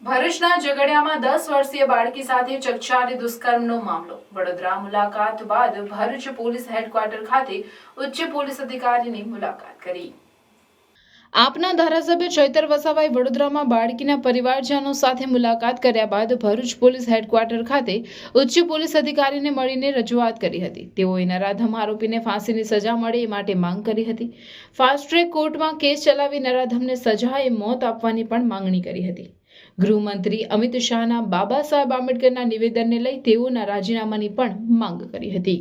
ભરૂચના ઝઘડિયામાં 10 વર્ષીય બાળકી સાથે ચકચારી દુષ્કર્મનો મામલો. વડોદરા મુલાકાત બાદ ભરૂચ પોલીસ હેડક્વાર્ટર ખાતે ઉચ્ચ પોલીસ અધિકારીની મુલાકાત કરી. આપના ધારાસભ્ય ચૈતર વસાવાએ વડોદરામાં બાળકીના પરિવારજનો સાથે મુલાકાત કર્યા બાદ ભરૂચ પોલીસ હેડક્વાર્ટર ખાતે ઉચ્ચ પોલીસ અધિકારીને મળીને રજૂઆત કરી હતી. તેઓએ નરાધમ આરોપીને ફાંસીની સજા મળે એ માટે માંગ કરી હતી. ફાસ્ટ ટ્રેક કોર્ટમાં કેસ ચલાવી નરાધમને સજાએ મોત આપવાની પણ માંગણી કરી હતી. ગૃહમંત્રી અમિત શાહના બાબા સાહેબ આંબેડકરના નિવેદનને લઈ તેઓના રાજીનામાની પણ માંગ કરી હતી.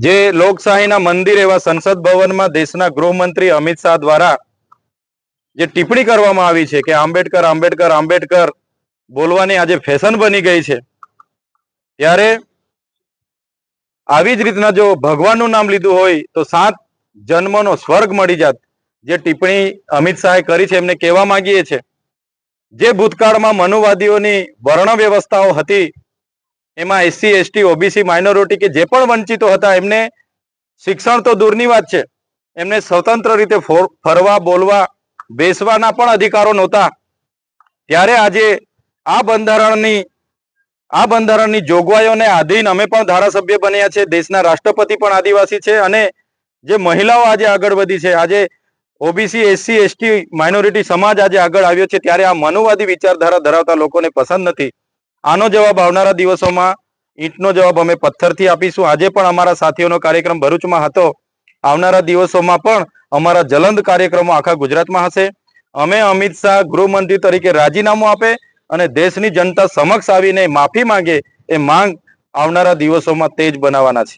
જે લોકશાહીના મંદિર એવા સંસદ ભવનમાં દેશના ગૃહમંત્રી અમિત શાહ દ્વારા જે ટિપ્પણી કરવામાં આવી છે કે આંબેડકર આંબેડકર આંબેડકર બોલવાની આજે ફેશન બની ગઈ છે, ત્યારે આવી જ રીતના જો ભગવાનનું નામ લીધું હોય તો 7 જન્મનો સ્વર્ગ મળી જાત, જે ટિપ્પણી અમિત શાહે કરી છે એમને કહેવા માંગીએ છે. જે ભૂતકાળમાં મનુવાદીઓની વર્ણ વ્યવસ્થાઓ હતી એમાં SC ST OBC માઇનોરિટી કે જે પણ વંચિતો હતા એમને શિક્ષણ તો દૂરની વાત છે, એમને સ્વતંત્ર રીતે ફરવા બોલવા બેસવાના પણ અધિકારો નહોતા. ત્યારે આજે આ બંધારણની જોગવાઈઓને આધીન અમે પણ ધારાસભ્ય બન્યા છે. દેશના રાષ્ટ્રપતિ પણ આદિવાસી છે અને જે મહિલાઓ આજે આગળ વધી છે, આજે OBC SC ST માઇનોરિટી સમાજ આજે આગળ આવ્યો છે, ત્યારે આ મનુવાદી વિચારધારા ધરાવતા લોકોને પસંદ નથી. આનો જવાબ આવનારા દિવસોમાં ઈંટનો જવાબ અમે પથ્થરથી આપીશું. આજે પણ અમારા સાથીઓનો કાર્યક્રમ ભરૂચમાં હતો. આવનારા દિવસોમાં પણ અમારા જલંદ કાર્યક્રમો આખા ગુજરાતમાં હશે. અમે અમિત શાહ ગૃહમંત્રી તરીકે રાજીનામું આપે અને દેશની જનતા સમક્ષ આવીને માફી માંગે એ માંગ આવનારા દિવસોમાં તેજ બનાવવાના છે.